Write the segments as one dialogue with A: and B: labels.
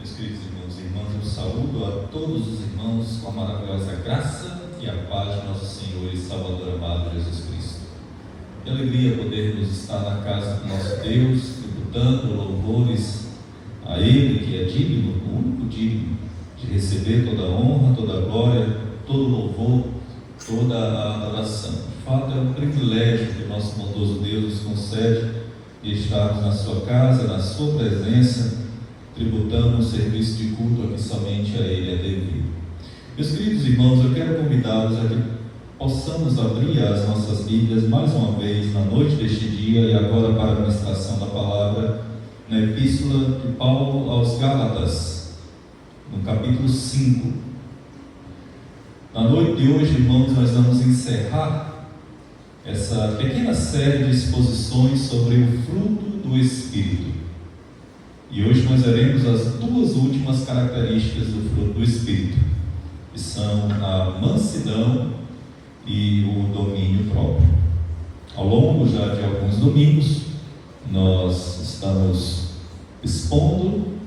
A: Meus queridos irmãos e irmãs, eu saúdo a todos os irmãos com a maravilhosa graça e a paz de nosso Senhor e Salvador amado Jesus Cristo. Que alegria podermos estar na casa do nosso Deus, tributando louvores a Ele, que é digno, o único digno de receber toda a honra, toda a glória, todo o louvor, toda a adoração. De fato, é um privilégio que o nosso bondoso Deus nos concede de estarmos na sua casa, na sua presença, tributando um serviço de culto a que somente a Ele é devido. Meus queridos irmãos, eu quero convidá-los a que possamos abrir as nossas Bíblias mais uma vez na noite deste dia e agora para a ministração da palavra na Epístola de Paulo aos Gálatas, no capítulo 5. Na noite de hoje, irmãos, nós vamos encerrar essa pequena série de exposições sobre o fruto do Espírito. E hoje nós veremos as duas últimas características do fruto do Espírito, que são a mansidão e o domínio próprio. Ao longo já de alguns domingos, nós estamos expondo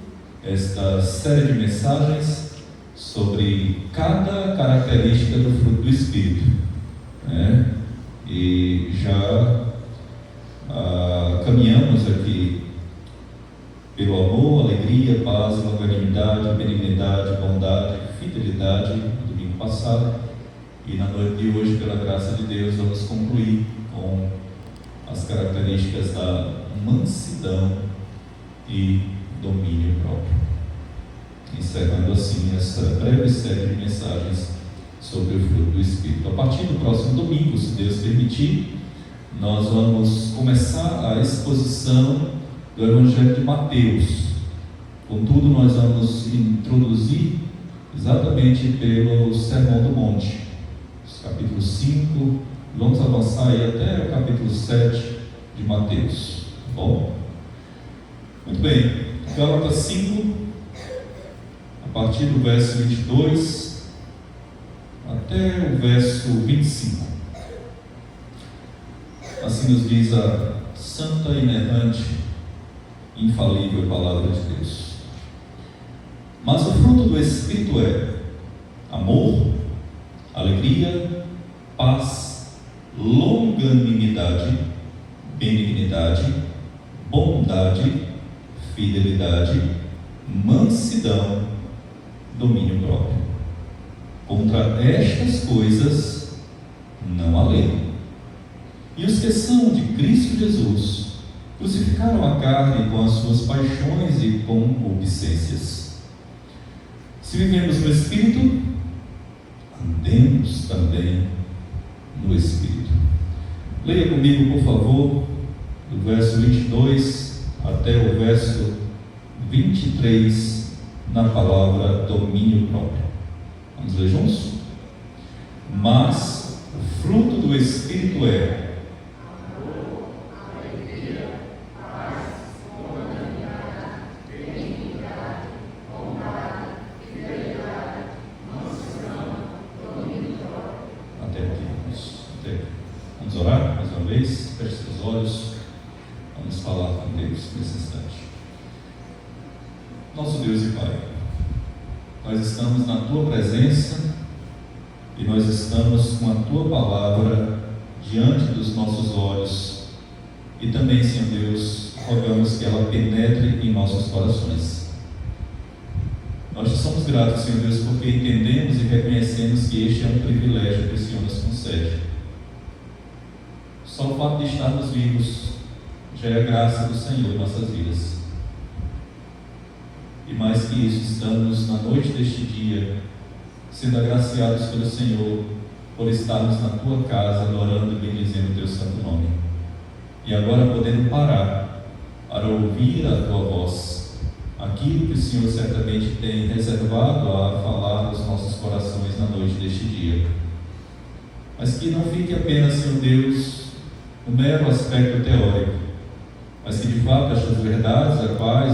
A: esta série de mensagens sobre cada característica do fruto do Espírito, né? E já caminhamos aqui pelo amor, alegria, paz, longanimidade, benignidade, bondade, fidelidade, no domingo passado, e na noite de hoje, pela graça de Deus, vamos concluir com as características da mansidão e domínio próprio, encerrando assim essa breve série de mensagens sobre o fruto do Espírito. A partir do próximo domingo, se Deus permitir, nós vamos começar a exposição do Evangelho de Mateus. Contudo, nós vamos introduzir exatamente pelo Sermão do Monte, capítulo 5, vamos avançar aí até o capítulo 7 de Mateus, tá bom? Muito bem, Gálatas 5, a partir do verso 22 até o verso 25. Assim nos diz a santa, inerrante, infalível palavra de Deus. Mas o fruto do Espírito é amor, alegria, paz, longanimidade, benignidade, bondade, fidelidade, mansidão, domínio próprio. Contra estas coisas não há lei. E os que são de Cristo Jesus crucificaram a carne com as suas paixões e concupiscências. Se vivemos no Espírito, andemos também no Espírito. Leia comigo, por favor, do verso 22 até o verso 23, na palavra domínio próprio. Vamos ler juntos? Mas o fruto do Espírito é nosso Deus e Pai. Nós estamos na Tua presença e nós estamos com a Tua palavra diante dos nossos olhos e também, Senhor Deus, rogamos que ela penetre em nossos corações. Nós te somos gratos, Senhor Deus, porque entendemos e reconhecemos que este é um privilégio que o Senhor nos concede. Só o fato de estarmos vivos já é a graça do Senhor em nossas vidas. E mais que isso, estamos na noite deste dia, sendo agraciados pelo Senhor, por estarmos na Tua casa, adorando e bendizendo o Teu santo nome. E agora podendo parar para ouvir a Tua voz, aquilo que o Senhor certamente tem reservado a falar aos nossos corações na noite deste dia. Mas que não fique apenas, Senhor Deus, no mero aspecto teórico, mas que de fato estas verdades,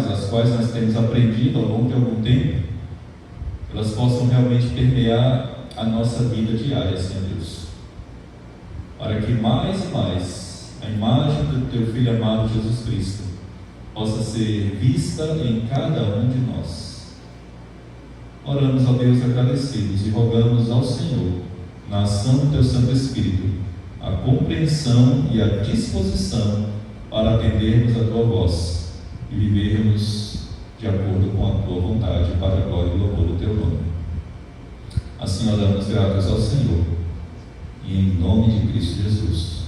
A: as quais nós temos aprendido ao longo de algum tempo, elas possam realmente permear a nossa vida diária, Senhor Deus, para que mais e mais a imagem do Teu Filho amado Jesus Cristo possa ser vista em cada um de nós. oramos a Deus agradecidos e rogamos ao Senhor, na ação do Teu Santo Espírito, a compreensão e a disposição para atendermos a Tua voz e vivermos de acordo com a Tua vontade, para a glória e louvor do Teu nome. Assim oramos gratos ao Senhor, e em nome de Cristo Jesus,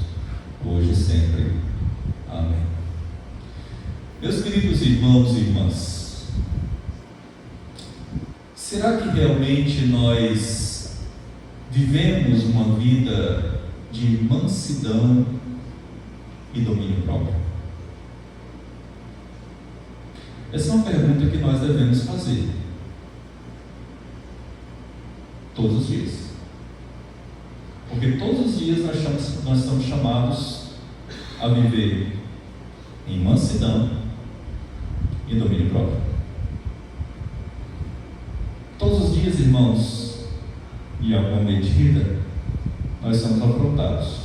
A: hoje e sempre. Amém. Meus queridos irmãos e irmãs, será que realmente nós vivemos uma vida de mansidão e domínio próprio? Essa é uma pergunta que nós devemos fazer todos os dias, porque todos os dias nós estamos chamados a viver em mansidão e domínio próprio. Todos os dias, irmãos, em alguma medida, nós somos afrontados.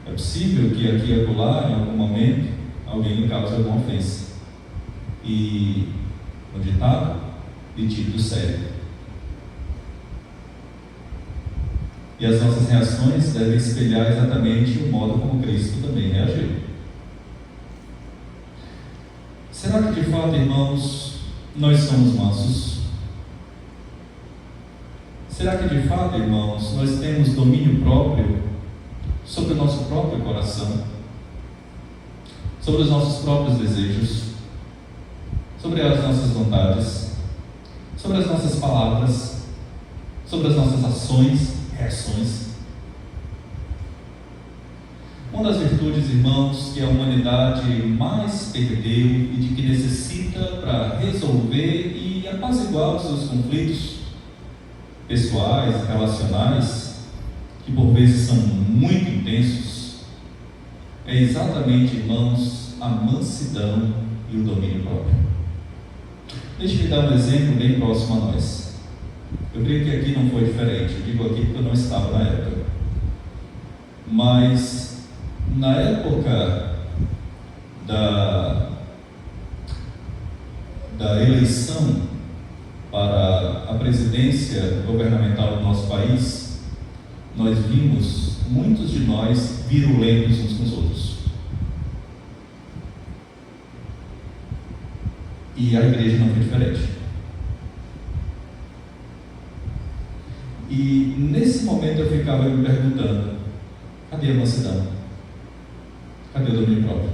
A: É possível que aqui e acolá, em algum momento, alguém lhe cause alguma ofensa. E no ditado, pedido sério. E as nossas reações devem espelhar exatamente o modo como Cristo também reagiu. Será que de fato, irmãos, nós somos mansos? Será que de fato, irmãos, nós temos domínio próprio sobre o nosso próprio coração, sobre os nossos próprios desejos, sobre as nossas vontades, sobre as nossas palavras, sobre as nossas ações, reações? Uma das virtudes, irmãos, que a humanidade mais perdeu e de que necessita para resolver e apaziguar os seus conflitos pessoais, relacionais, que por vezes são muito intensos, é exatamente, irmãos, a mansidão e o domínio próprio. Deixe-me dar um exemplo bem próximo a nós. Eu creio que aqui não foi diferente. Eu digo aqui porque eu não estava na época. Mas, na época da eleição para a presidência governamental do nosso país, nós vimos muitos de nós virulentos uns com os outros. E a igreja não foi diferente. E nesse momento eu ficava me perguntando: cadê a mansidão? Cadê o domínio próprio?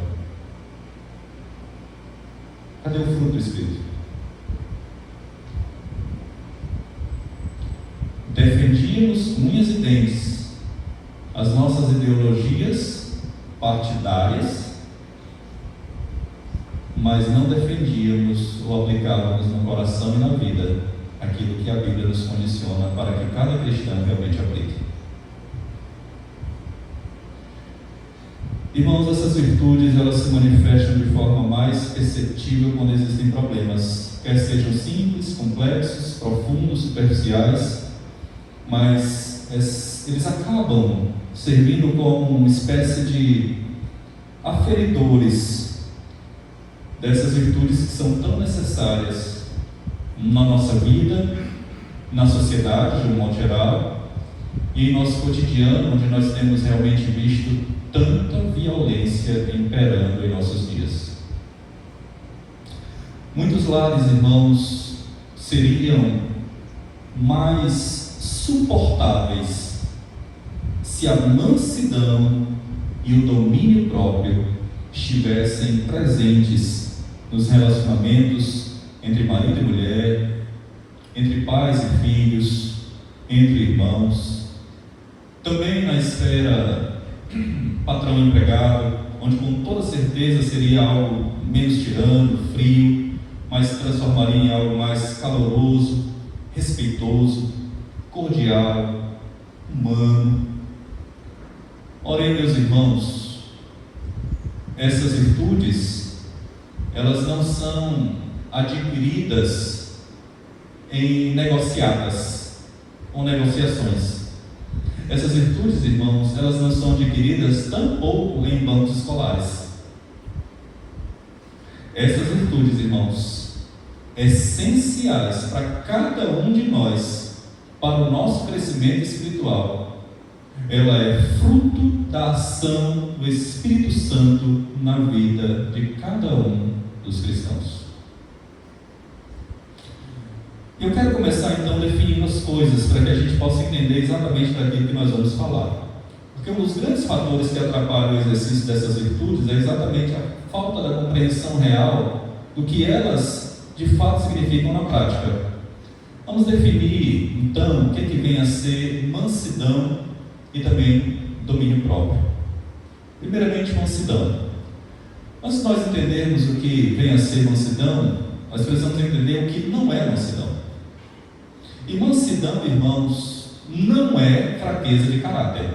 A: Cadê o fruto do Espírito? Defendíamos com unhas e dentes as nossas ideologias partidárias, mas não defendíamos ou aplicávamos no coração e na vida aquilo que a Bíblia nos condiciona para que cada cristão realmente aplique. Irmãos, essas virtudes, elas se manifestam de forma mais perceptível quando existem problemas, quer sejam simples, complexos, profundos, superficiais, mas eles acabam servindo como uma espécie de aferidores dessas virtudes que são tão necessárias na nossa vida, na sociedade de um modo geral, e em nosso cotidiano, onde nós temos realmente visto tanta violência imperando em nossos dias. Muitos lares, irmãos, seriam mais suportáveis se a mansidão e o domínio próprio estivessem presentes nos relacionamentos entre marido e mulher, entre pais e filhos, entre irmãos, também na esfera patrão e empregado, onde com toda certeza seria algo menos tirano, frio, mas se transformaria em algo mais caloroso, respeitoso, cordial, humano. Orem, meus irmãos, essas virtudes, elas não são adquiridas em negociadas ou negociações. Essas virtudes, irmãos, elas não são adquiridas tampouco em bancos escolares. Essas virtudes, irmãos, essenciais para cada um de nós, para o nosso crescimento espiritual, ela é fruto da ação do Espírito Santo na vida de cada um dos cristãos. Eu quero começar então definindo as coisas para que a gente possa entender exatamente daquilo que nós vamos falar. Porque um dos grandes fatores que atrapalham o exercício dessas virtudes é exatamente a falta da compreensão real do que elas de fato significam na prática. Vamos definir então o que vem a ser mansidão e também domínio próprio. Primeiramente, mansidão. Antes de nós entendermos o que vem a ser mansidão, nós precisamos entender o que não é mansidão. E mansidão, irmãos, não é fraqueza de caráter.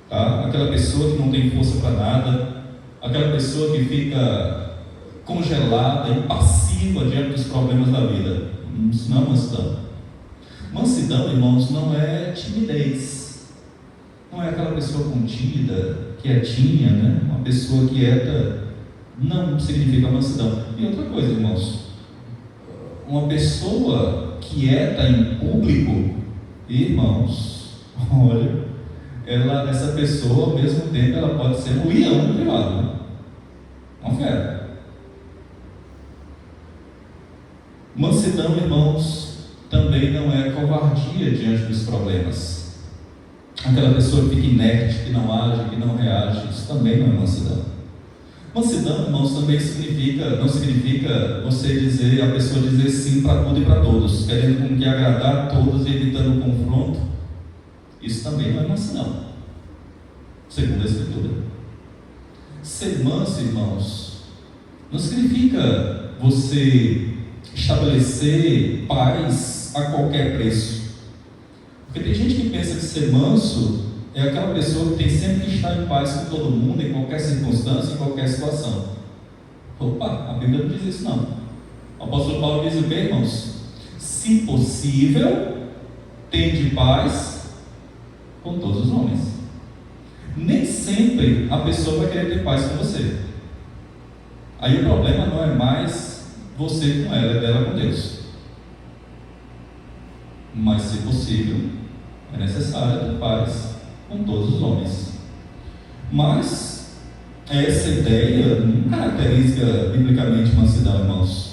A: Tá? Aquela pessoa que não tem força para nada, aquela pessoa que fica congelada, impassiva diante dos problemas da vida. Isso não é mansidão. Mansidão, irmãos, não é timidez. Não é aquela pessoa contida, quietinha, né? Uma pessoa quieta não significa mansidão. E outra coisa, irmãos, uma pessoa quieta em público, irmãos, olha, essa pessoa, ao mesmo tempo, ela pode ser um leão no privado, né? Uma fera. Mansidão, irmãos, também não é covardia diante dos problemas. Aquela pessoa que fica inerte, que não age, que não reage, isso também não é mansidão. Mansidão, irmãos, também não significa você dizer, a pessoa dizer sim para tudo e para todos, querendo com que agradar a todos e evitando o confronto. Isso também não é mansidão, segundo a Escritura. Ser manso, irmãos, não significa você estabelecer paz a qualquer preço. Porque tem gente que pensa que ser manso é aquela pessoa que tem sempre que estar em paz com todo mundo, em qualquer circunstância, em qualquer situação. Opa, a Bíblia não diz isso não. O apóstolo Paulo diz o que, irmãos? Se possível, tende paz com todos os homens. Nem sempre a pessoa vai querer ter paz com você. Aí o problema não é mais você com ela, é dela com Deus. Mas, se possível, é necessário ter paz com todos os homens. Mas essa ideia não caracteriza biblicamente mansidão, irmãos.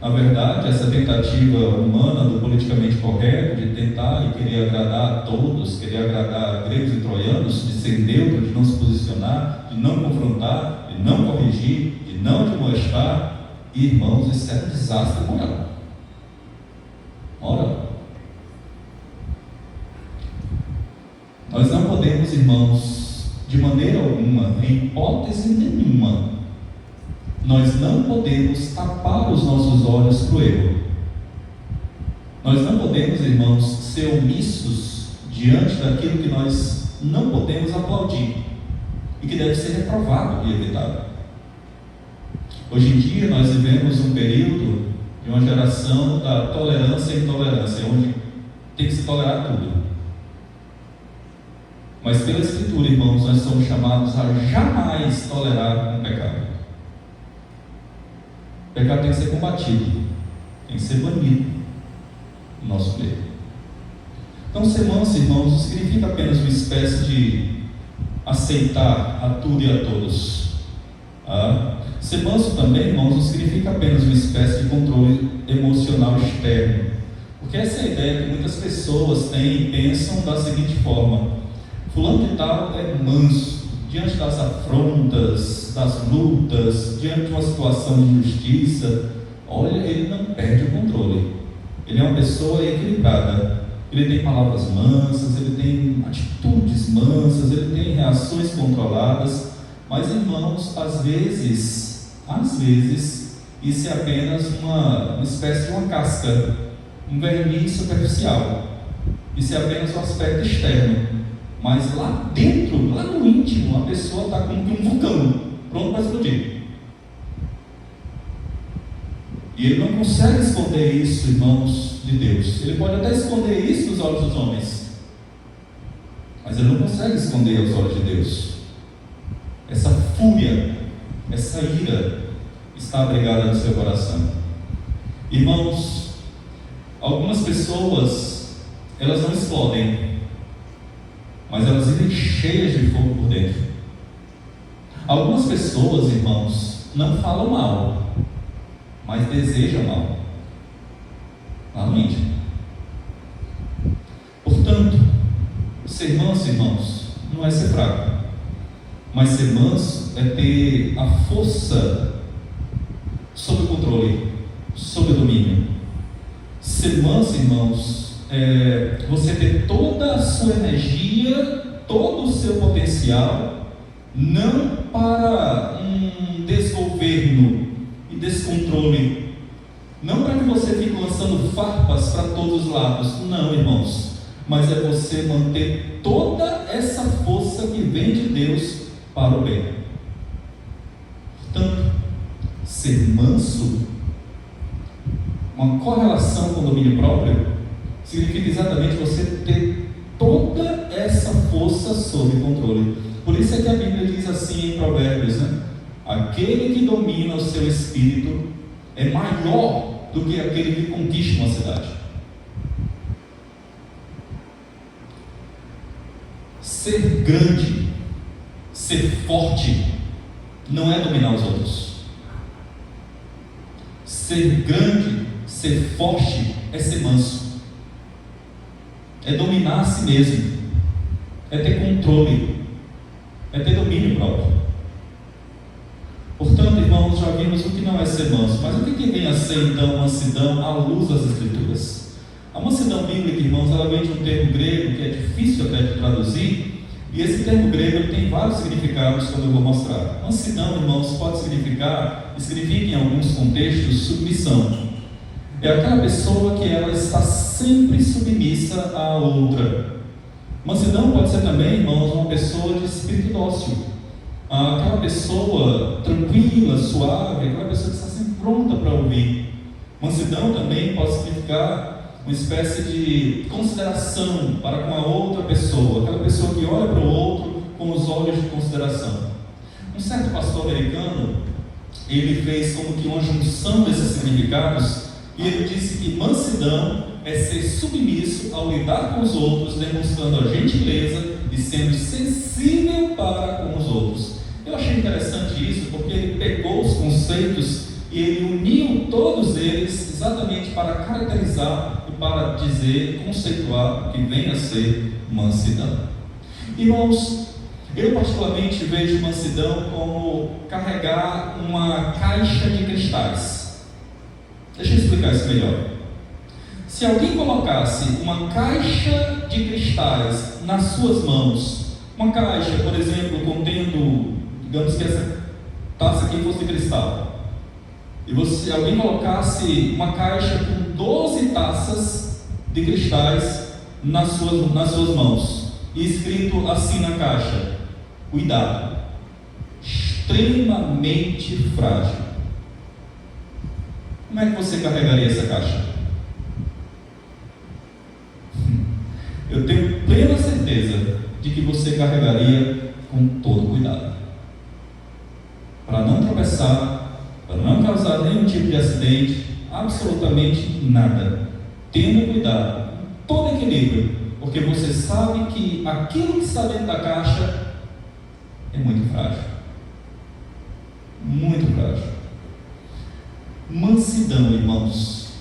A: Na verdade, essa tentativa humana do politicamente correto, de tentar e querer agradar a todos, querer agradar gregos e troianos, de ser neutro, de não se posicionar, de não confrontar, de não corrigir, de não demonstrar, irmãos, isso é um desastre moral. Ora, nós não podemos, irmãos, de maneira alguma, em hipótese nenhuma, nós não podemos tapar os nossos olhos para o erro. Nós não podemos, irmãos, ser omissos diante daquilo que nós não podemos aplaudir e que deve ser reprovado e evitado. Hoje em dia nós vivemos um período de uma geração da tolerância e intolerância, onde tem que se tolerar tudo. Mas pela Escritura, irmãos, nós somos chamados a jamais tolerar um pecado. O pecado tem que ser combatido, tem que ser banido do nosso meio. Então, ser manso, irmãos, não significa apenas uma espécie de aceitar a tudo e a todos. Ser manso também, irmãos, não significa apenas uma espécie de controle emocional externo. Porque essa é a ideia que muitas pessoas têm e pensam da seguinte forma: fulano de tal é manso diante das afrontas, das lutas, diante de uma situação de injustiça. Olha, ele não perde o controle. Ele é uma pessoa equilibrada. Ele tem palavras mansas, ele tem atitudes mansas, ele tem reações controladas. Mas, irmãos, às vezes, isso é apenas uma espécie de uma casca, um verniz superficial. Isso é apenas um aspecto externo. Mas lá dentro, lá no íntimo, a pessoa está como um vulcão, pronto para explodir. E ele não consegue esconder isso, irmãos de Deus. Ele pode até esconder isso nos olhos dos homens, mas ele não consegue esconder aos olhos de Deus. Essa fúria, essa ira está abrigada no seu coração. Irmãos, algumas pessoas, elas não explodem, mas elas vivem cheias de fogo por dentro. Algumas pessoas, irmãos, não falam mal, mas desejam mal. Lá no íntimo. Portanto, ser manso, irmãos, não é ser fraco, mas ser manso é ter a força sob controle, sob domínio. Ser manso, irmãos, é você ter toda a sua energia, todo o seu potencial, não para um desgoverno e descontrole, não para que você fique lançando farpas para todos os lados, não, irmãos, mas é você manter toda essa força que vem de Deus para o bem. Portanto, ser manso, uma correlação com o domínio próprio, significa exatamente você ter toda essa força sob controle. Por isso é que a Bíblia diz assim em Provérbios, né? Aquele que domina o seu espírito é maior do que aquele que conquista uma cidade. Ser grande, ser forte, não é dominar os outros. Ser grande, ser forte, é ser manso. É dominar a si mesmo. É ter controle. É ter domínio próprio. Portanto, irmãos, já vimos o que não é ser manso. Mas o que vem a ser, então, mansidão à luz das Escrituras? A mansidão bíblica, irmãos, ela vem de um termo grego que é difícil até de traduzir. E esse termo grego tem vários significados, como eu vou mostrar. Mansidão, irmãos, pode significa em alguns contextos, submissão. É aquela pessoa que ela está sempre submissa à outra. Mansidão pode ser também, irmãos, uma pessoa de espírito dócil. Aquela pessoa tranquila, suave, aquela pessoa que está sempre pronta para ouvir. Mansidão também pode significar uma espécie de consideração para com a outra pessoa, aquela pessoa que olha para o outro com os olhos de consideração. Um certo pastor americano, ele fez como que uma junção desses significados, e ele disse que mansidão é ser submisso ao lidar com os outros, demonstrando a gentileza e sendo sensível para com os outros. Eu achei interessante isso, porque ele pegou os conceitos e ele uniu todos eles exatamente para caracterizar e para dizer, conceituar o que vem a ser mansidão. Irmãos, eu particularmente vejo mansidão como carregar uma caixa de cristais. Deixa eu explicar isso melhor. Se alguém colocasse uma caixa de cristais nas suas mãos, uma caixa, por exemplo, contendo, digamos que essa taça aqui fosse de cristal, e alguém colocasse uma caixa com 12 taças de cristais nas suas mãos, e escrito assim na caixa: cuidado, extremamente frágil. Como é que você carregaria essa caixa? Eu tenho plena certeza de que você carregaria com todo cuidado, para não tropeçar, para não causar nenhum tipo de acidente, absolutamente nada, tendo cuidado, todo equilíbrio, porque você sabe que aquilo que está dentro da caixa é muito frágil, muito frágil. Mansidão, irmãos,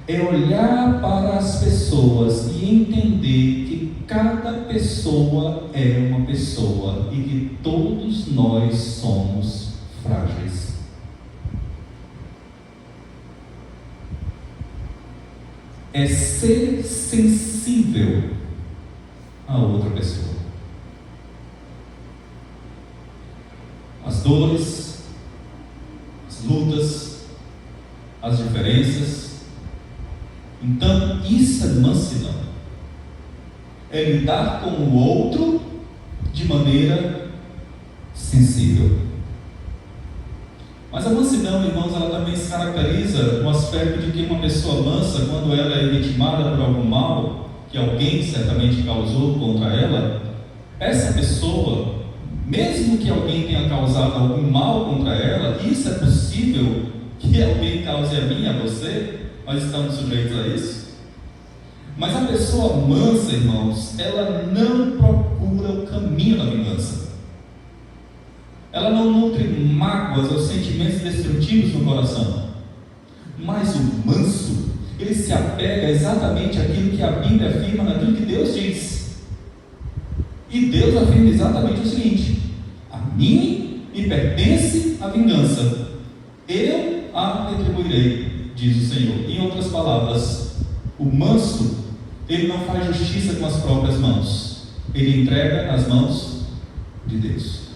A: é olhar para as pessoas e entender que cada pessoa é uma pessoa e que todos nós somos frágeis. É ser sensível a outra pessoa. As dores, as lutas, as diferenças. Então, isso é mansidão. É lidar com o outro de maneira sensível. Mas a mansidão, irmãos, ela também se caracteriza no aspecto de que uma pessoa mansa, quando ela é vitimada por algum mal que alguém certamente causou contra ela, essa pessoa, mesmo que alguém tenha causado algum mal contra ela, isso é possível que alguém cause a mim e a você, nós estamos sujeitos a isso. Mas a pessoa mansa, irmãos, ela não procura o caminho da vingança. Ela não nutre mágoas ou sentimentos destrutivos no coração. Mas o manso, ele se apega exatamente àquilo que a Bíblia afirma, naquilo que Deus diz. E Deus afirma exatamente o seguinte: a mim me pertence a vingança, eu a retribuirei, diz o Senhor. Em outras palavras, o manso, ele não faz justiça com as próprias mãos, ele entrega nas mãos de Deus.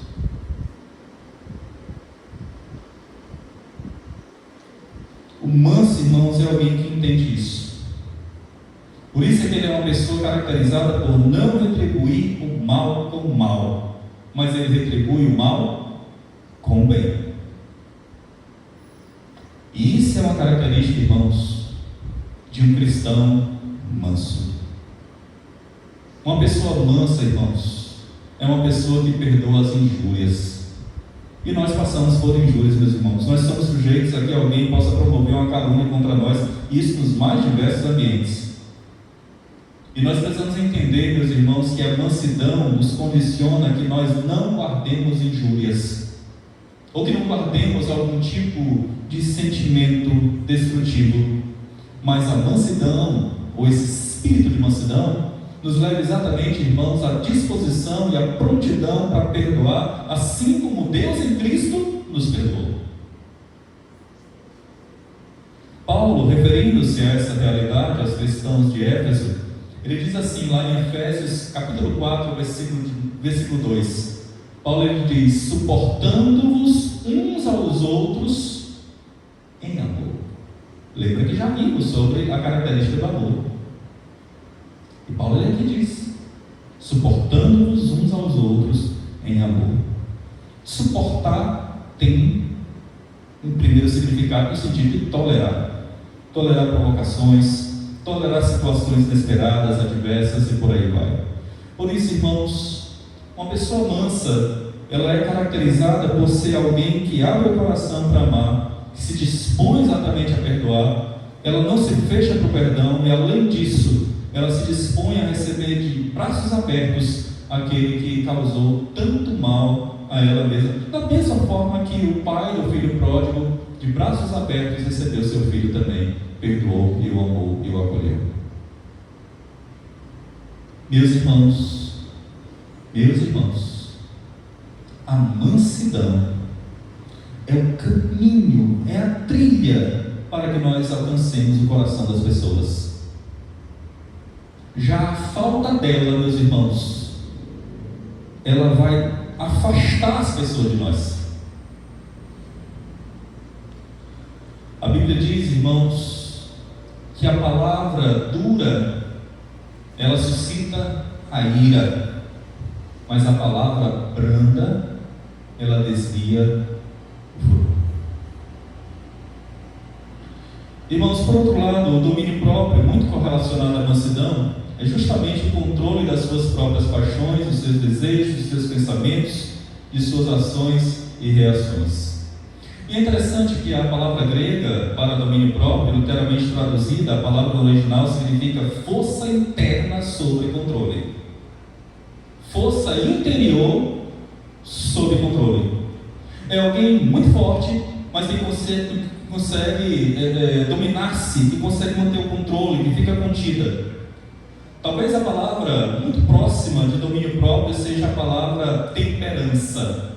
A: O manso, irmãos, é alguém que entende isso. Por isso é que ele é uma pessoa caracterizada por não retribuir o mal com o mal, mas ele retribui o mal com o bem. E isso é uma característica, irmãos, de um cristão manso. Uma pessoa mansa, irmãos, é uma pessoa que perdoa as injúrias. E nós passamos por injúrias, meus irmãos. Nós somos sujeitos a que alguém possa promover uma calúnia contra nós, isso nos mais diversos ambientes. E nós precisamos entender, meus irmãos, que a mansidão nos condiciona que nós não guardemos injúrias, ou que não guardemos algum tipo de sentimento destrutivo. Mas a mansidão, ou esse espírito de mansidão, nos leva exatamente, irmãos, à disposição e à prontidão para perdoar, assim como Deus em Cristo nos perdoou. Paulo, referindo-se a essa realidade aos cristãos de Éfeso, ele diz assim lá em Efésios capítulo 4, versículo 2. Paulo ele diz: suportando-vos uns aos outros em amor. Lembra que já vimos sobre a característica do amor. E Paulo ele aqui diz: suportando-vos uns aos outros em amor. Suportar tem um primeiro significado no sentido de tolerar. Tolerar provocações, tolerar situações inesperadas, adversas e por aí vai. Por isso, irmãos, uma pessoa mansa, ela é caracterizada por ser alguém que abre o coração para amar, que se dispõe exatamente a perdoar. Ela não se fecha para o perdão e, além disso, ela se dispõe a receber de braços abertos aquele que causou tanto mal a ela mesma, da mesma forma que o pai do filho pródigo, de braços abertos, recebeu seu filho também, perdoou e o amou e o acolheu. Meus irmãos, a mansidão é o caminho, é a trilha para que nós alcancemos o coração das pessoas. Já a falta dela, meus irmãos, ela vai afastar as pessoas de nós. A Bíblia diz, irmãos, que a palavra dura, ela suscita a ira, mas a palavra branda, ela desvia o furor. Irmãos, por outro lado, o domínio próprio, muito correlacionado à mansidão, é justamente o controle das suas próprias paixões, dos seus desejos, dos seus pensamentos, de suas ações e reações. E é interessante que a palavra grega para domínio próprio, literalmente traduzida, a palavra original significa força interna sobre controle. Força interior sobre controle. É alguém muito forte, mas que consegue dominar-se, que consegue manter o controle, que fica contida. Talvez a palavra muito próxima de domínio próprio seja a palavra temperança.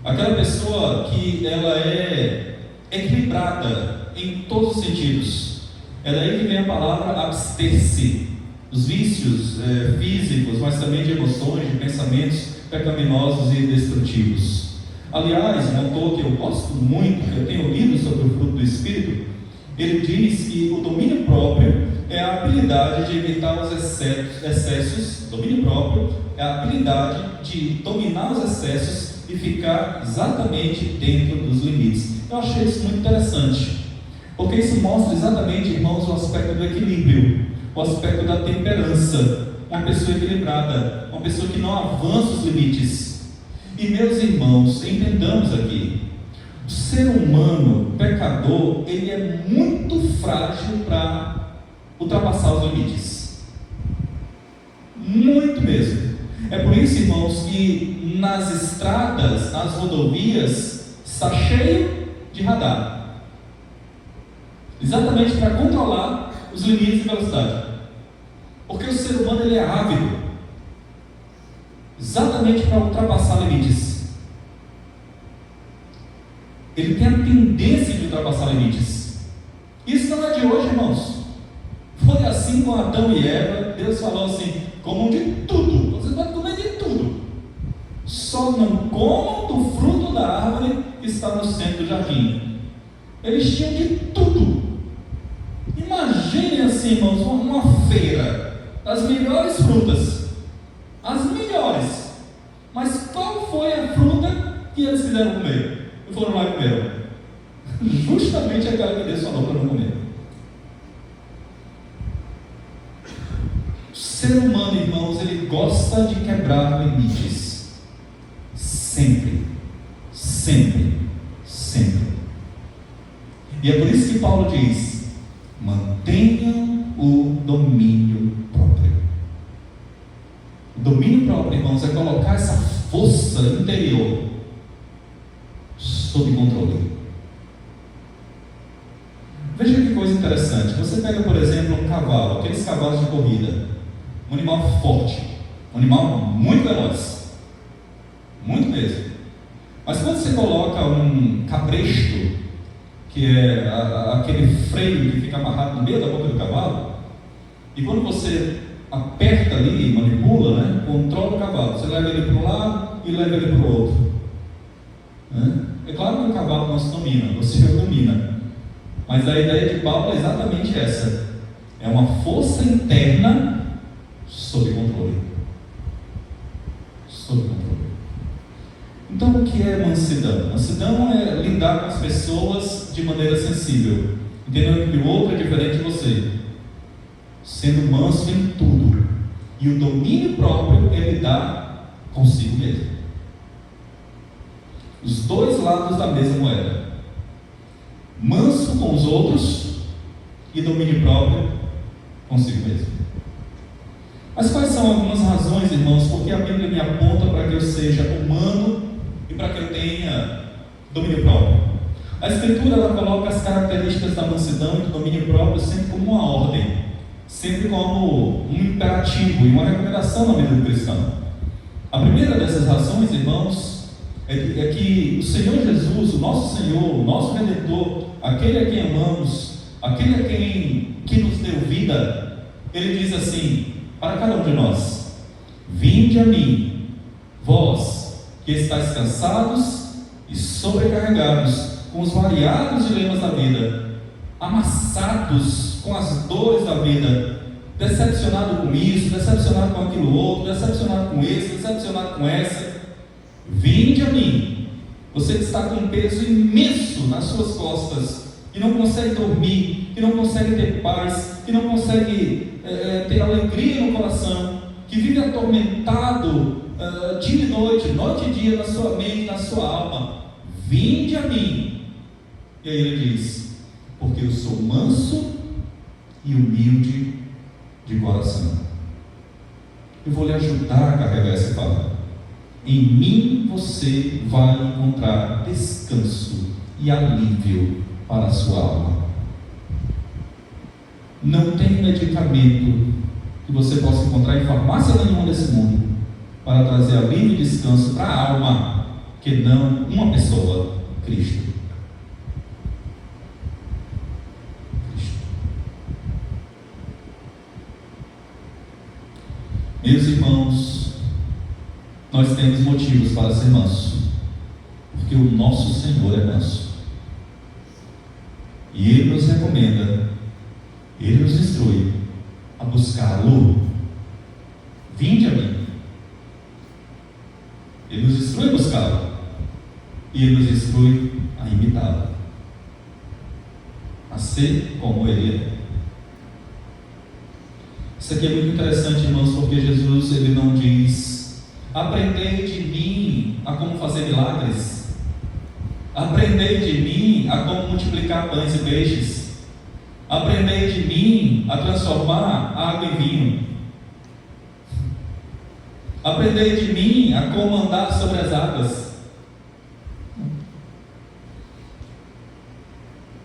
A: Aquela pessoa que ela é equilibrada em todos os sentidos. É daí que vem a palavra abster-se. Os vícios físicos, mas também de emoções, de pensamentos pecaminosos e destrutivos. Aliás, um autor que eu gosto muito, que eu tenho lido sobre o fruto do Espírito, ele diz que o domínio próprio é a habilidade de evitar os excessos. Domínio próprio é a habilidade de dominar os excessos e ficar exatamente dentro dos limites. Eu achei isso muito interessante, porque isso mostra exatamente, irmãos, o aspecto do equilíbrio, o aspecto da temperança. Uma pessoa equilibrada, uma pessoa que não avança os limites. E meus irmãos, entendamos aqui, O ser humano pecador, ele é muito frágil para ultrapassar os limites. Muito mesmo. É por isso, irmãos, que nas estradas, nas rodovias, está cheio de radar. Exatamente para controlar os limites de velocidade. Porque o ser humano, ele é ávido. Exatamente para ultrapassar limites. Ele tem a tendência de ultrapassar limites. Isso não é de hoje, irmãos. Foi assim com Adão e Eva. Deus falou assim: comam de tudo, vocês vão comer de tudo, só não comam do fruto da árvore que está no centro do jardim. Eles tinham de tudo. Imaginem assim, irmãos, uma feira das melhores frutas, as melhores. Mas qual foi a fruta que eles quiseram comer? E foram lá e comeram. Justamente aquela que Deus falou para não comer. O ser humano, irmãos, ele gosta de quebrar limites. Sempre. Sempre. Sempre. E é por isso que Paulo diz: mantenham o domínio próprio. O domínio próprio, irmãos, é colocar essa força interior sob controle. Veja que coisa interessante. Você pega, por exemplo, um cavalo, aqueles cavalos de corrida, um animal forte, um animal muito veloz, muito mesmo. Mas quando você coloca um cabresto, que é aquele freio que fica amarrado no meio da boca do cavalo, e quando você aperta ali, manipula, né, controla o cavalo, você leva ele para um lado e leva ele para o outro. É claro que o cavalo não se domina, você o domina. Mas a ideia de Paulo é exatamente essa: é uma força interna sob controle. Sob controle. Então, o que é mansidão? Mansidão é lidar com as pessoas de maneira sensível, entendendo que o outro é diferente de você, sendo manso em tudo. E o domínio próprio é lidar consigo mesmo. Os dois lados da mesma moeda: manso com os outros e domínio próprio consigo mesmo. Mas quais são algumas razões, irmãos, porque a Bíblia me aponta para que eu seja humano e para que eu tenha domínio próprio? A Escritura, ela coloca as características da mansidão e do domínio próprio sempre como uma ordem, sempre como um imperativo e uma recomendação na vida do cristão. A primeira dessas razões, irmãos, é que o Senhor Jesus, o nosso Senhor, o nosso Redentor, aquele a quem amamos, aquele a quem que nos deu vida, ele diz assim para cada um de nós: vinde a mim, vós que estáis cansados e sobrecarregados com os variados dilemas da vida, amassados com as dores da vida, decepcionado com isso, decepcionado com aquilo outro, decepcionado com esse, decepcionado com essa. Vinde a mim, você que está com um peso imenso nas suas costas, que não consegue dormir, que não consegue ter paz, que não consegue ter alegria no coração, que vive atormentado dia e noite, noite e dia na sua mente, na sua alma. Vinde a mim. E aí ele diz: porque eu sou manso e humilde de coração. Eu vou lhe ajudar a carregar esse fardo. Em mim você vai encontrar descanso e alívio para a sua alma. Não tem medicamento que você possa encontrar em farmácia nenhuma desse mundo para trazer alívio e descanso para a alma, que não uma pessoa: Cristo. Meus irmãos, nós temos motivos para ser manso, porque o nosso Senhor é manso, e Ele nos recomenda, Ele nos instrui a buscá-lo. Vinde a mim. Ele nos instrui a buscá-lo, e Ele nos instrui a imitá-lo, a ser como Ele é. Isso aqui é muito interessante, irmãos, porque Jesus, Ele não diz: aprendei de mim a como fazer milagres. Aprendei de mim a como multiplicar pães e peixes. Aprendei de mim a transformar água em vinho. Aprendei de mim a como andar sobre as águas.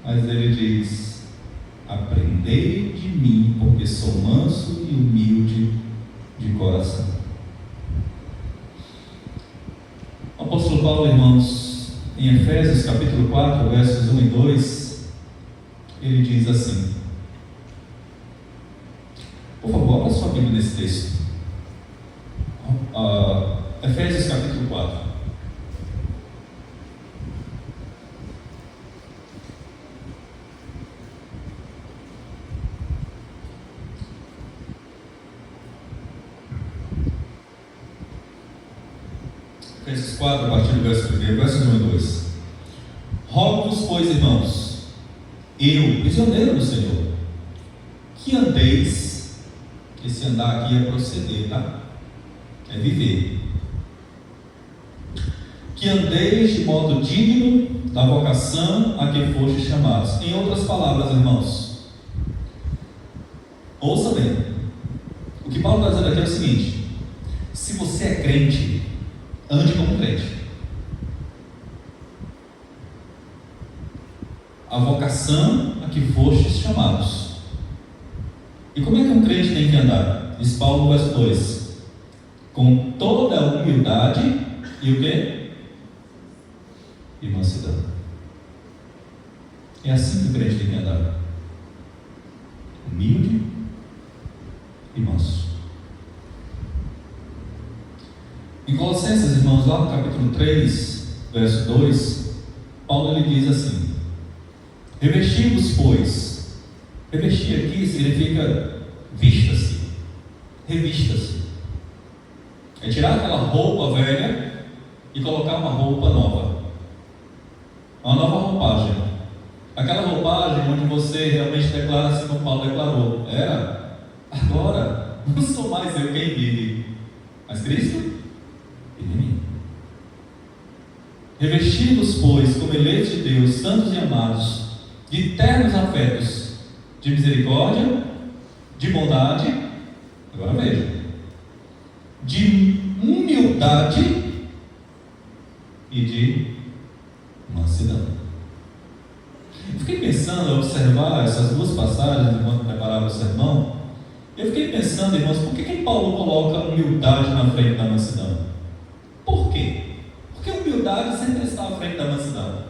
A: Mas ele diz: aprendei de mim, porque sou manso e humilde de coração. O apóstolo Paulo, irmãos, em Efésios capítulo 4, versos 1 e 2, ele diz assim, por favor, abra sua Bíblia nesse texto. Efésios capítulo 4. Efésios 4, a partir do verso 1, versos 1 e 2. Rogo-vos, pois, irmãos, eu, prisioneiro do Senhor, que andeis, esse andar aqui é proceder, tá? É viver. Que andeis de modo digno da vocação a que fostes chamados. Em outras palavras, irmãos, ouça bem. O que Paulo está dizendo aqui é o seguinte: se você é crente, ande como crente. A vocação a que fostes chamados. E como é que um crente tem que andar? Diz Paulo no verso 2: com toda a humildade e o quê? E mansidão. É assim que o crente tem que andar: humilde e manso. Em Colossenses, irmãos, lá no capítulo 3, verso 2, Paulo ele diz assim: revesti-vos, pois. Revestir aqui significa vista-se, revista-se. É tirar aquela roupa velha e colocar uma roupa nova. Uma nova roupagem. Aquela roupagem onde você realmente declara assim como Paulo declarou: agora não sou mais eu quem vive, mas Cristo vive em mim. Revesti-vos, pois, como eleitos de Deus, santos e amados, de ternos afetos, de misericórdia, de bondade, agora veja, de humildade e de mansidão. Eu fiquei pensando, ao observar essas duas passagens enquanto preparava o sermão, eu fiquei pensando, irmãos, por que Paulo coloca a humildade na frente da mansidão? Por quê? Porque a humildade sempre está à frente da mansidão.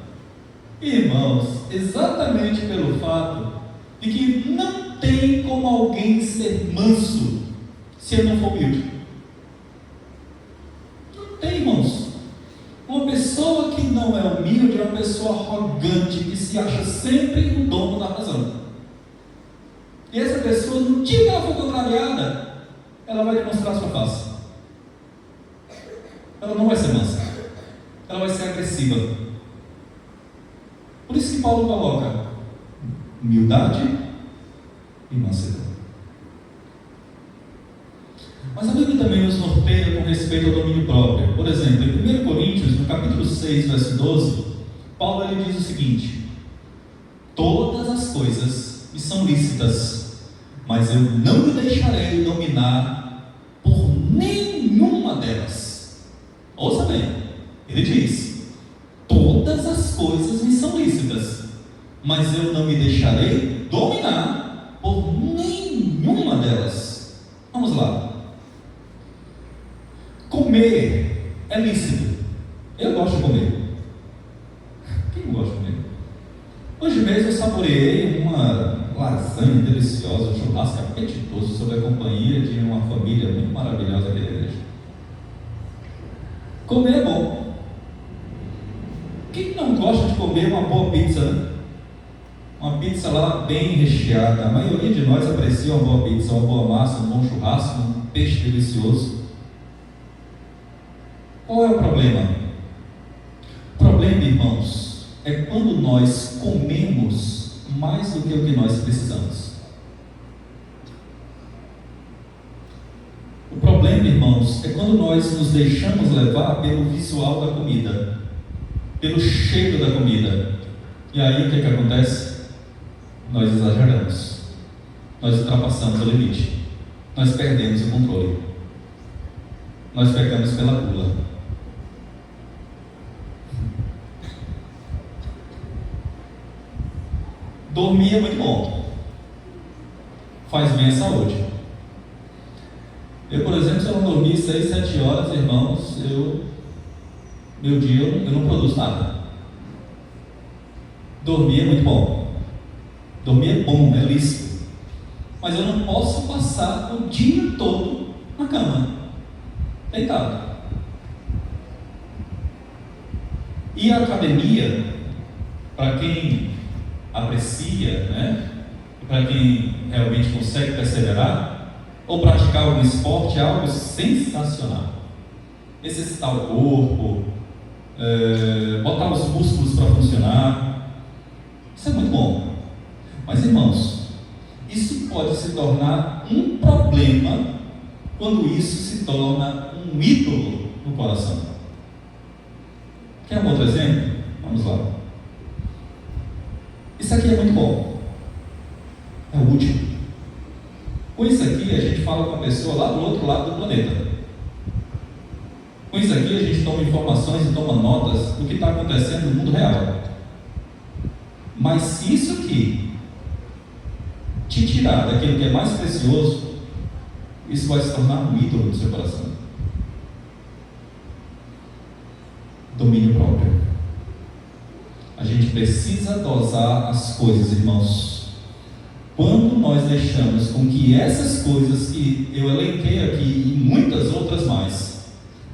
A: Irmãos, exatamente pelo fato de que não tem como alguém ser manso se ele não for humilde. Não tem, irmãos. Uma pessoa que não é humilde é uma pessoa arrogante, que se acha sempre o dono da razão. E essa pessoa, no dia que ela for contrariada, ela vai demonstrar sua face. Ela não vai ser mansa, ela vai ser agressiva. Por isso que Paulo coloca humildade e mansidão. Mas a Bíblia também nos norteia com respeito ao domínio próprio. Por exemplo, em 1 Coríntios, no capítulo 6, verso 12, Paulo ele diz o seguinte: todas as coisas me são lícitas, mas eu não me deixarei dominar por nenhuma delas. Ouça bem, ele diz: todas as coisas me são lícitas, mas eu não me deixarei dominar por nenhuma delas. Vamos lá. Comer é lícito. Eu gosto de comer. Quem não gosta de comer? Hoje mesmo eu saboreei uma lasanha deliciosa, um churrasco apetitoso sob a companhia de uma família muito maravilhosa aqui da igreja. Comer é bom. Quem não gosta de comer uma boa pizza, né? Uma pizza lá bem recheada. A maioria de nós aprecia uma boa pizza, uma boa massa, um bom churrasco, um peixe delicioso. Qual é o problema? O problema, irmãos, é quando nós comemos mais do que o que nós precisamos. O problema, irmãos, é quando nós nos deixamos levar pelo visual da comida. pelo cheiro da comida. E aí o que acontece? Nós exageramos, nós ultrapassamos o limite, nós perdemos o controle, nós pegamos pela gula. Dormir é muito bom, faz bem à saúde. Eu, por exemplo, se eu não dormir 6, 7 horas, irmãos, meu dia eu não produzo nada. Dormir é muito bom, dormir é bom, é lícito, mas eu não posso passar o dia todo na cama, deitado. E a academia, para quem aprecia, né, para quem realmente consegue perseverar, ou praticar algum esporte, é algo sensacional. Exercitar o corpo, botar os músculos para funcionar, isso é muito bom. Mas, irmãos, isso pode se tornar um problema quando isso se torna um ídolo no coração. Quer um outro exemplo? Vamos lá. Isso aqui é muito bom, é útil. Com isso aqui a gente fala com a pessoa lá do outro lado do planeta. Com isso aqui a gente toma informações e toma notas do que está acontecendo no mundo real. Mas se isso aqui te tirar daquilo que é mais precioso, isso vai se tornar um ídolo do seu coração. Domínio próprio. A gente precisa dosar as coisas, irmãos. Quando nós deixamos com que essas coisas que eu elenquei aqui e muitas outras mais,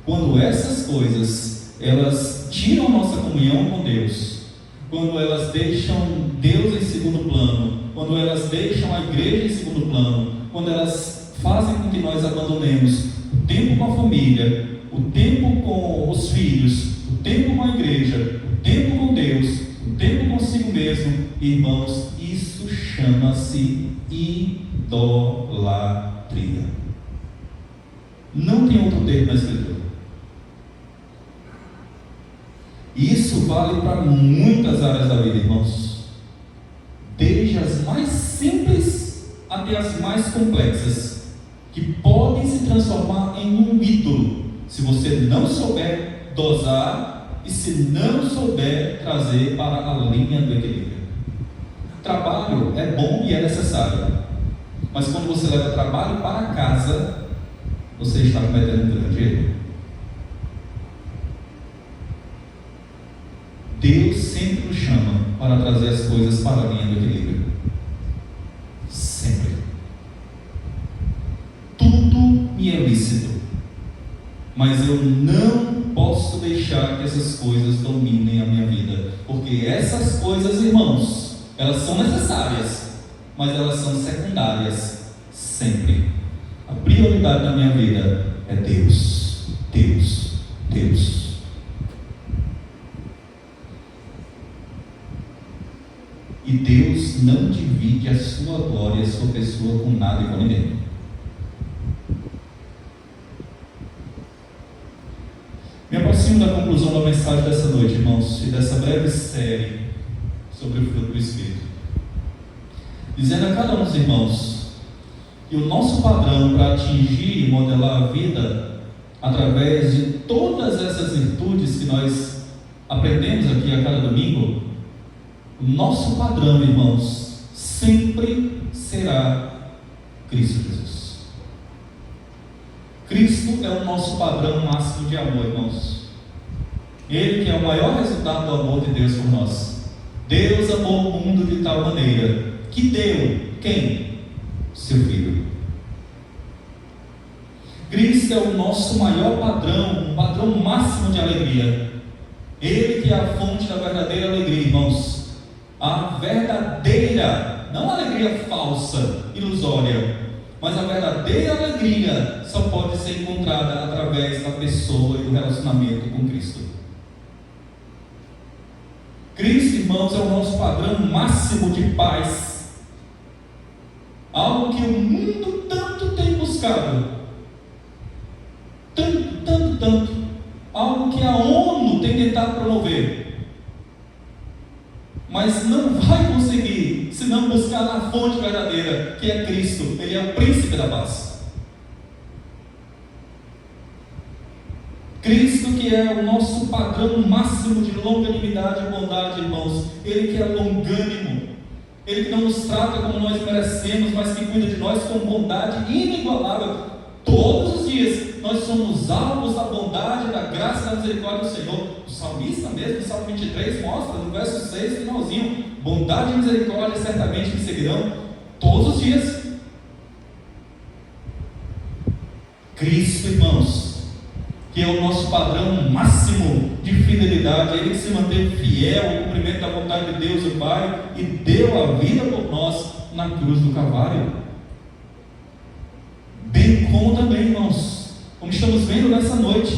A: quando essas coisas elas tiram a nossa comunhão com Deus, quando elas deixam Deus em segundo plano, quando elas deixam a igreja em segundo plano, quando elas fazem com que nós abandonemos o tempo com a família, o tempo com os filhos, o tempo com a igreja, o tempo com Deus, o tempo consigo mesmo, irmãos, isso chama-se idolatria. Não tem outro termo na Escritura. Isso vale para muitas áreas da vida, irmãos, desde as mais simples até as mais complexas, que podem se transformar em um ídolo, se você não souber dosar e se não souber trazer para a linha do equilíbrio. Trabalho é bom e é necessário, mas quando você leva trabalho para casa, você está cometendo um grande erro. Deus sempre nos chama para trazer as coisas para a linha do equilíbrio. Sempre. Tudo me é lícito, mas eu não posso deixar que essas coisas dominem a minha vida, porque essas coisas, irmãos, elas são necessárias, mas elas são secundárias sempre. A prioridade da minha vida é Deus, Deus, Deus. E Deus não divide a sua glória, a sua pessoa com nada e com ninguém. Me aproximo da conclusão da mensagem dessa noite, irmãos, e dessa breve série sobre o fruto do Espírito, dizendo a cada um dos irmãos que o nosso padrão para atingir e modelar a vida através de todas essas virtudes que nós aprendemos aqui a cada domingo, o nosso padrão, irmãos, sempre será Cristo Jesus. Cristo é o nosso padrão máximo de amor, irmãos. Ele que é o maior resultado do amor de Deus por nós. Deus amou o mundo de tal maneira que deu, quem? Seu Filho. Cristo é o nosso maior padrão, um padrão máximo de alegria. Ele que é a fonte da verdadeira alegria, irmãos. A verdadeira, não a alegria falsa, ilusória, mas a verdadeira alegria só pode ser encontrada através da pessoa e do relacionamento com Cristo. Cristo, irmãos, é o nosso padrão máximo de paz, algo que o mundo tanto tem buscado, tanto, algo que a ONU tem tentado promover. mas não vai conseguir se não buscar na fonte verdadeira, que é Cristo. Ele é o príncipe da paz. Cristo, que é o nosso padrão máximo de longanimidade e bondade, irmãos. Ele que é longânimo, Ele que não nos trata como nós merecemos, mas que cuida de nós com bondade inigualável. Todos os dias nós somos alvos da bondade, da graça e da misericórdia do Senhor. O salmista mesmo, no Salmo 23, mostra no verso 6, finalzinho: bondade e misericórdia certamente me seguirão todos os dias. Cristo, irmãos, que é o nosso padrão máximo de fidelidade, Ele que se manteve fiel ao cumprimento da vontade de Deus, o Pai, e deu a vida por nós na cruz do Calvário. Bem como também, irmãos, como estamos vendo nessa noite,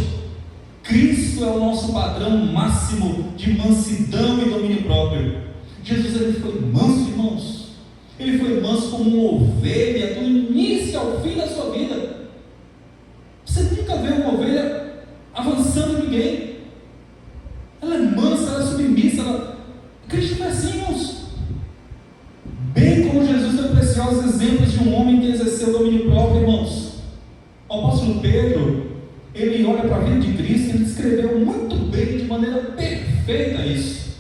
A: Cristo é o nosso padrão máximo de mansidão e domínio próprio. Jesus, Ele foi manso, irmãos. Ele foi manso como uma ovelha, do início ao fim da sua vida. Você nunca vê uma ovelha avançando ninguém. Ela é mansa, ela é submissa. Cristo foi assim, irmãos. Bem como Jesus tem preciosos exemplos de um homem que exerceu o domínio próprio, irmãos. O apóstolo Pedro, ele olha para a vida de Cristo e ele descreveu muito bem, de maneira perfeita, isso.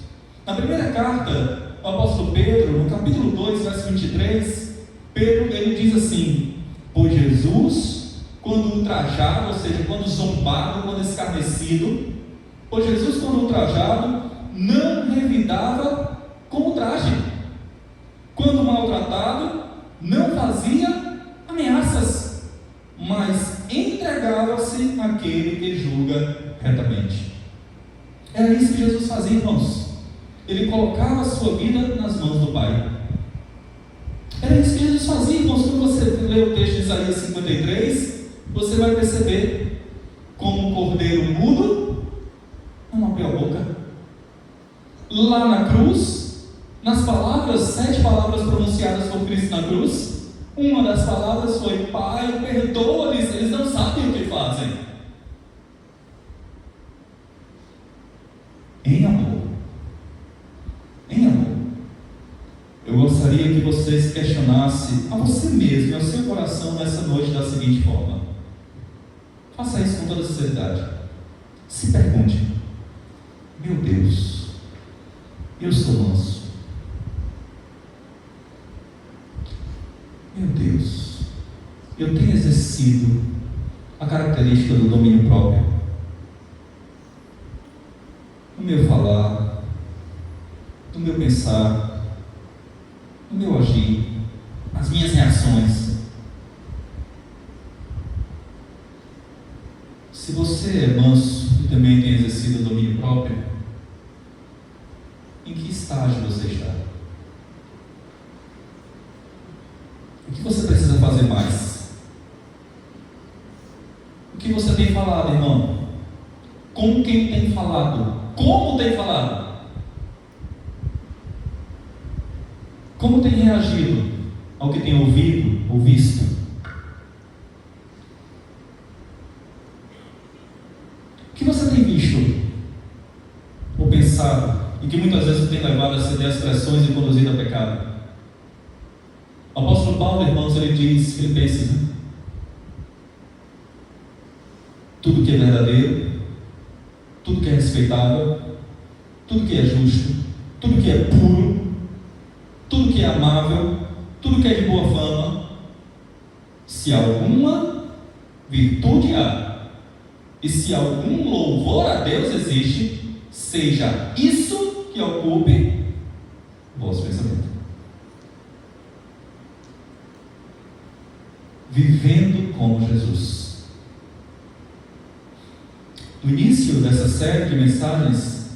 A: Na primeira carta, o apóstolo Pedro, no capítulo 2, verso 23, Pedro, ele diz assim: pois Jesus, quando ultrajado, ou seja, quando zombado, quando escarnecido, pois Jesus, quando ultrajado, não revidava com ultraje. Quando maltratado, não fazia ameaças, mas entregava-se àquele que julga retamente. Era isso que Jesus fazia, irmãos. Ele colocava a sua vida nas mãos do Pai. Era isso que Jesus fazia, irmãos. Quando você lê o texto de Isaías 53, você vai perceber como um cordeiro mudo não abriu a boca. Lá na cruz, nas palavras, 7 palavras pronunciadas por Cristo na cruz, uma das palavras foi: Pai, perdoa-lhes, eles não sabem o que fazem. Em amor. Em amor. Eu gostaria que você se questionasse a você mesmo e ao seu coração nessa noite da seguinte forma. Faça isso com toda sinceridade. Se pergunte: meu Deus, eu sou manso. Meu Deus, eu tenho exercido a característica do domínio próprio no meu falar, no meu pensar, no meu agir, nas minhas reações. Se você é manso e também tem exercido o domínio próprio, em que estágio você está? O que você precisa fazer mais? O que você tem falado, irmão? Com quem tem falado? Como tem falado? Como tem reagido ao que tem ouvido ou visto? O que você tem visto ou pensado e que muitas vezes tem levado a ceder às pressões e conduzido a pecado? O apóstolo Paulo, irmãos, ele diz, Filipenses, tudo que é verdadeiro, tudo que é respeitável, tudo que é justo, tudo que é puro, tudo que é amável, tudo que é de boa fama, se alguma virtude há, e se algum louvor a Deus existe, seja isso que ocupe o vosso pensamento. Vivendo como Jesus. No início dessa série de mensagens,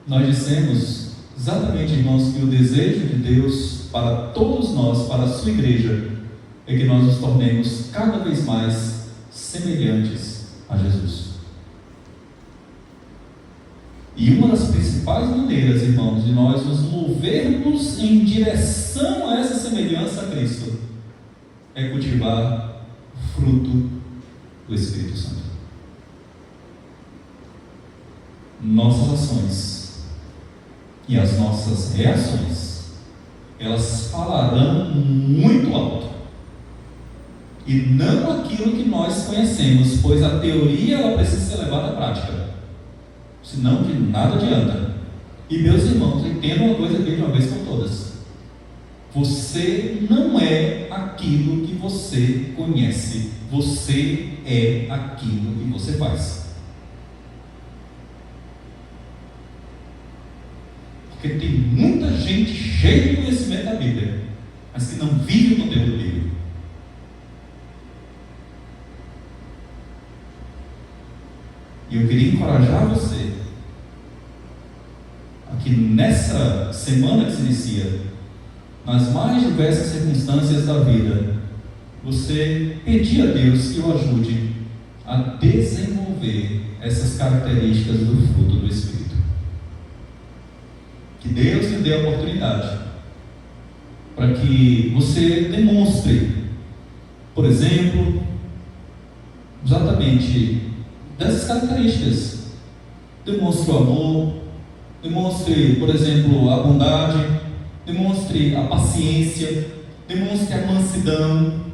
A: nós dissemos exatamente, irmãos, que o desejo de Deus para todos nós, para a sua igreja, é que nós nos tornemos cada vez mais semelhantes a Jesus. E uma das principais maneiras, irmãos, de nós nos movermos em direção a essa semelhança a Cristo é cultivar o fruto do Espírito Santo. Nossas ações, E as nossas reações, elas falarão muito alto. E não aquilo que nós conhecemos, pois a teoria ela precisa ser levada à prática. Senão que nada adianta. E meus irmãos, entendam uma coisa aqui de uma vez por todas. Você não é aquilo que você conhece. Você é aquilo que você faz. Porque tem muita gente cheia de conhecimento da Bíblia, mas que não vive o conteúdo bíblico. E eu queria encorajar você a que nessa semana que se inicia, nas mais diversas circunstâncias da vida, você pedir a Deus que o ajude a desenvolver essas características do fruto do Espírito. Que Deus lhe dê a oportunidade para que você demonstre, por exemplo, exatamente dessas características. Demonstre o amor, demonstre, por exemplo, a bondade, demonstre a paciência, demonstre a mansidão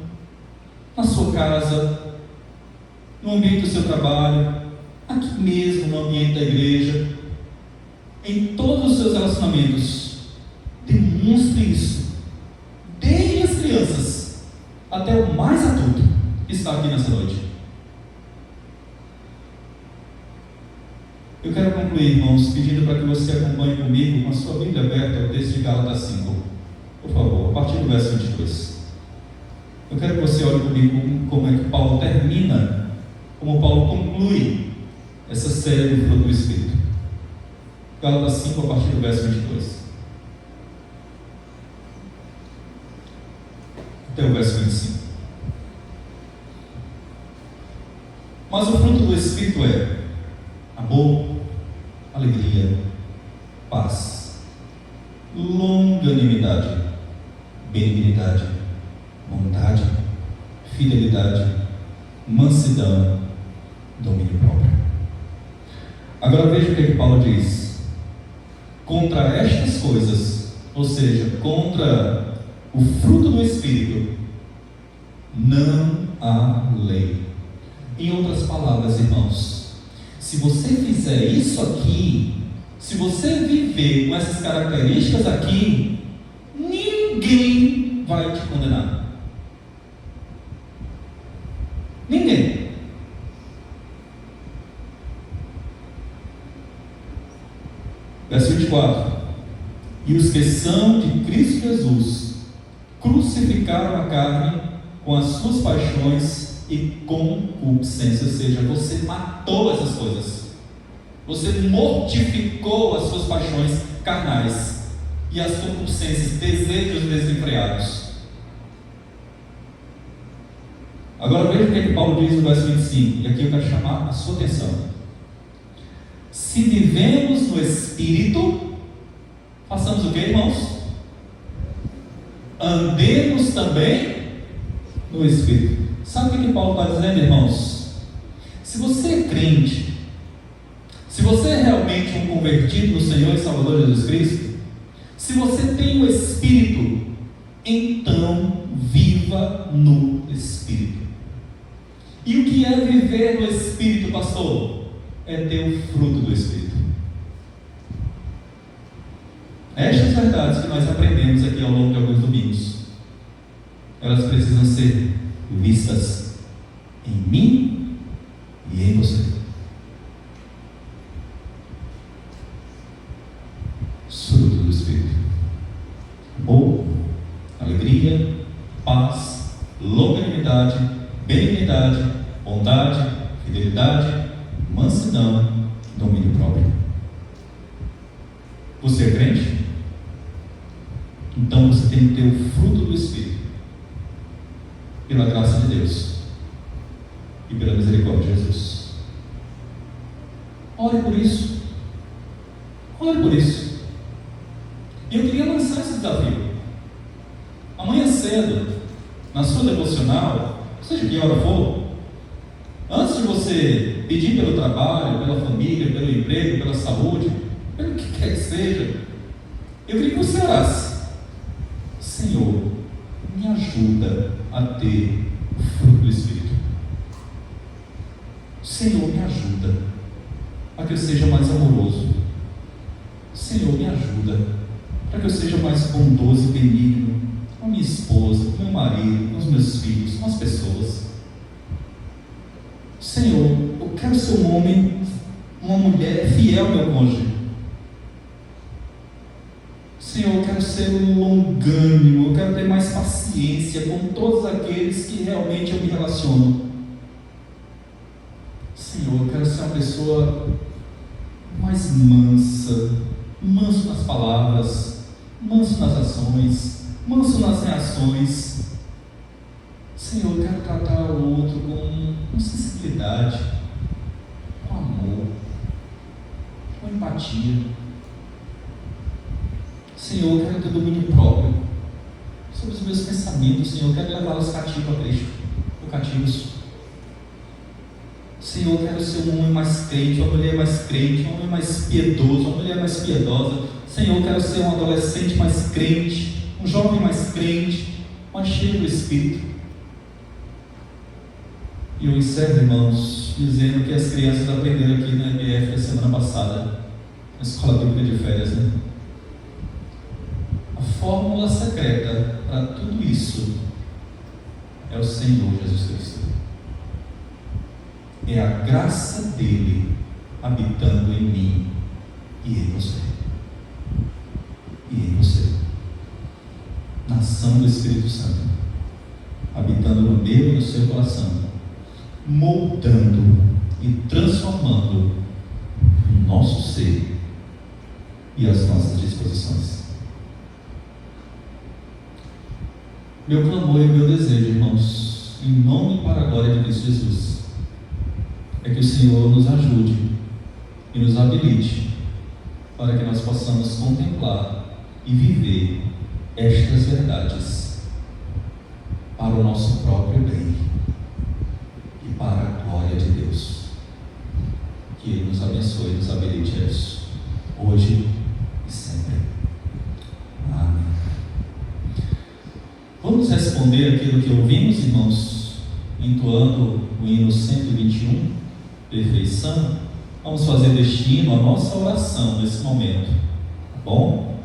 A: na sua casa, no ambiente do seu trabalho, aqui mesmo no ambiente da igreja, em todos os seus relacionamentos. Demonstre isso, desde as crianças até o mais adulto que está aqui nessa noite. Eu quero concluir, irmãos, pedindo para que você acompanhe comigo com a sua Bíblia aberta ao texto de Gálatas 5. Por favor, a partir do verso 22. Eu quero que você olhe comigo como é que Paulo termina, como Paulo conclui essa série do fruto do Espírito. Gálatas 5, a partir do verso 22. Até o verso 25. Mas o fruto do Espírito é amor, alegria, paz, longanimidade, benignidade, bondade, fidelidade, mansidão, domínio próprio. Agora veja o que Paulo diz. Contra estas coisas, ou seja, contra o fruto do Espírito, não há lei. Em outras palavras, irmãos, se você fizer isso aqui, se você viver com essas características aqui, ninguém vai te condenar. Ninguém. Verso 24. E os que são de Cristo Jesus crucificaram a carne com as suas paixões e concupiscência, ou seja, você matou essas coisas, você mortificou as suas paixões carnais e as concupiscências, desejos desenfreados. Agora veja o que Paulo diz no verso 25, e aqui eu quero chamar a sua atenção. Se vivemos no Espírito, façamos o que, irmãos? Andemos também no Espírito. Sabe o que Paulo está dizendo, irmãos? Se você é crente, se você é realmente um convertido no Senhor e Salvador Jesus Cristo, se você tem o Espírito, então viva no Espírito. E o que é viver no Espírito, pastor? É ter o fruto do Espírito. Estas verdades que nós aprendemos aqui ao longo de alguns domingos, elas precisam ser vistas em mim e em você. Fruto do Espírito: amor, alegria, paz, longanimidade, benignidade, bondade, fidelidade, mansidão, domínio próprio. Você é crente? Então você tem que ter o fruto do Espírito, pela graça de Deus e pela misericórdia de Jesus. Ore por isso. Ore por isso. E eu queria lançar esse desafio. Amanhã cedo, na sua devocional, seja que hora for, antes de você pedir pelo trabalho, pela família, pelo emprego, pela saúde, pelo que quer que seja, Eu queria que você orasse: Senhor, me ajuda a ter o fruto do Espírito. Senhor, me ajuda para que eu seja mais amoroso. Senhor, me ajuda para que eu seja mais bondoso e benigno com a minha esposa, com o meu marido, com os meus filhos, com as pessoas. Senhor, eu quero ser um homem, uma mulher fiel ao meu cônjuge. Senhor, eu quero ser um longânimo, eu quero ter mais paciência com todos aqueles que realmente eu me relaciono. Senhor, eu quero ser uma pessoa mais mansa, manso nas palavras, manso nas ações, manso nas reações. Senhor, eu quero tratar o outro com sensibilidade, com amor, com empatia. Senhor, eu quero ter domínio próprio sobre os meus pensamentos. Senhor, eu quero levá-los cativos a Cristo, ou cativos. Senhor, eu quero ser um homem mais crente, uma mulher mais crente, um homem mais piedoso, uma mulher mais piedosa. Senhor, eu quero ser um adolescente mais crente, um jovem mais crente, mais cheio do Espírito. E eu encerro, irmãos, dizendo que as crianças aprenderam aqui na MF na semana passada, na Escola Bíblica de Férias, né? A fórmula secreta para tudo isso é o Senhor Jesus Cristo. É a graça dele habitando em mim e em você. E em você. Na ação do Espírito Santo, habitando no meu e no seu coração, moldando e transformando o nosso ser e as nossas disposições. Meu clamor e meu desejo, irmãos, em nome e para a glória de Cristo Jesus, é que o Senhor nos ajude e nos habilite para que nós possamos contemplar e viver estas verdades para o nosso próprio bem e para a glória de Deus. Que Ele nos abençoe e nos habilite a isso, hoje e sempre. Amém. Vamos responder aquilo que ouvimos, irmãos, entoando o hino 121, Perfeição. Vamos fazer deste hino a nossa oração nesse momento, tá bom?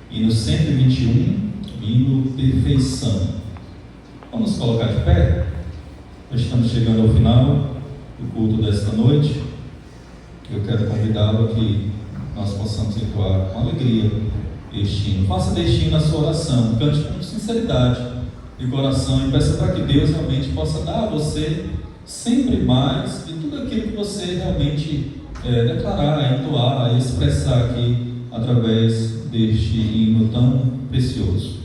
A: Hino 121, hino Perfeição. Vamos colocar de pé? Nós estamos chegando ao final do culto desta noite. Eu quero convidá-lo a que nós possamos entoar com alegria este hino. Faça deste hino a sua oração, cante com sinceridade de coração e peça para que Deus realmente possa dar a você sempre mais de tudo aquilo que você realmente declarar, entoar, expressar aqui através deste hino tão precioso.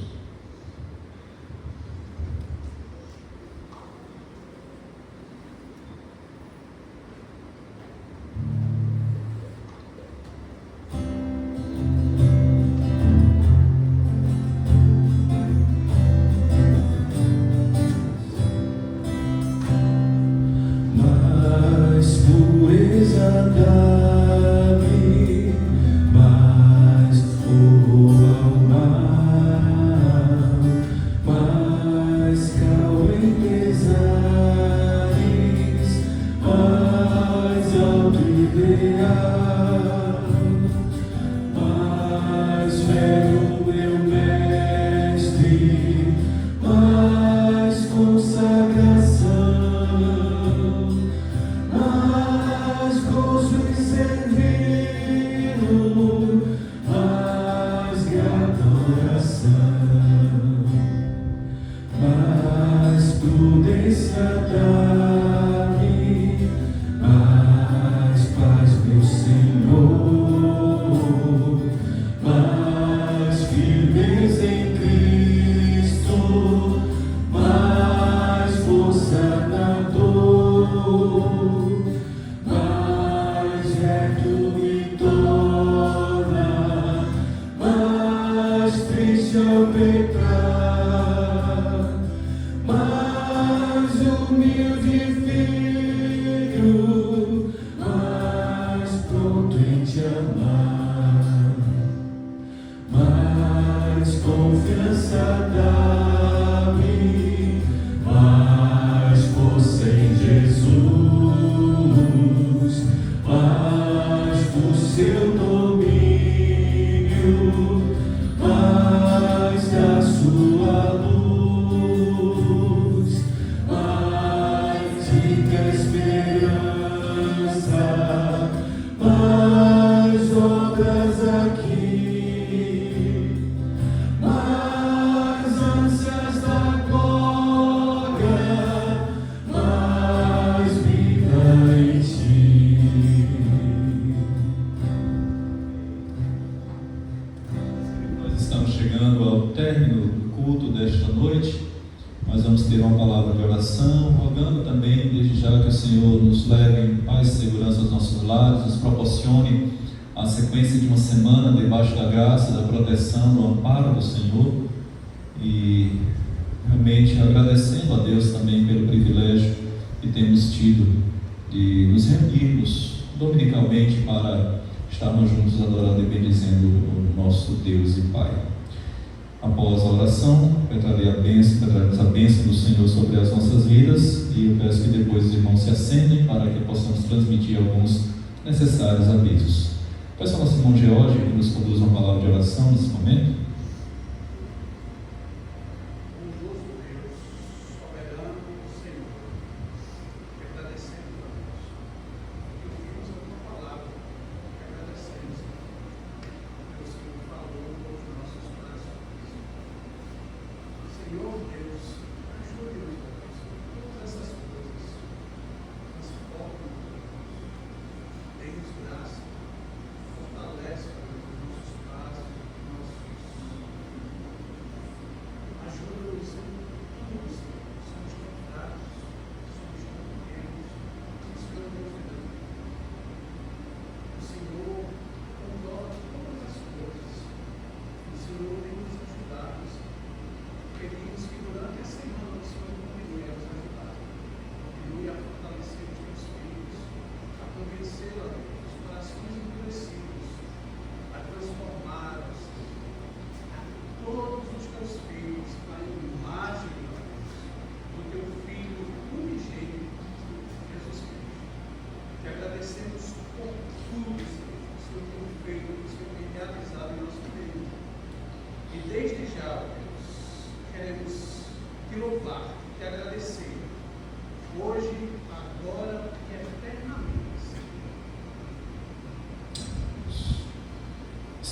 B: Mais pronto em te amar, mais
A: desta noite, nós vamos ter uma palavra de oração, rogando também, desde já, que o Senhor nos leve em paz e segurança aos nossos lares, nos proporcione a sequência de uma semana debaixo da graça, da proteção, do amparo do Senhor, e realmente agradecendo a Deus também pelo privilégio que temos tido de nos reunirmos dominicalmente para estarmos juntos adorando e bendizendo o nosso Deus e Pai. Após a oração, pediremos a bênção do Senhor sobre as nossas vidas, e eu peço que depois os irmãos se assentem para que possamos transmitir alguns necessários avisos. Peço ao nosso irmão George que nos conduza uma palavra de oração nesse momento.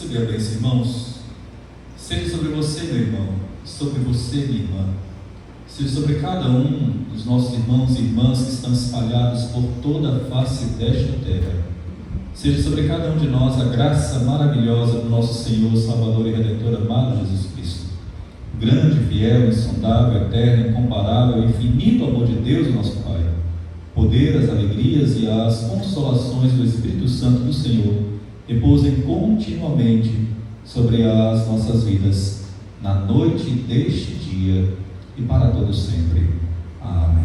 A: Receba a bênção, irmãos. Seja sobre você, meu irmão, sobre você, minha irmã, seja sobre cada um dos nossos irmãos e irmãs que estão espalhados por toda a face desta terra. Seja sobre cada um de nós a graça maravilhosa do nosso Senhor, Salvador e Redentor amado Jesus Cristo. O grande, fiel, insondável, eterno, incomparável e infinito amor de Deus, nosso Pai. Poder, as alegrias e as consolações do Espírito Santo do Senhor repousem continuamente sobre as nossas vidas, na noite deste dia e para todo sempre. Amém.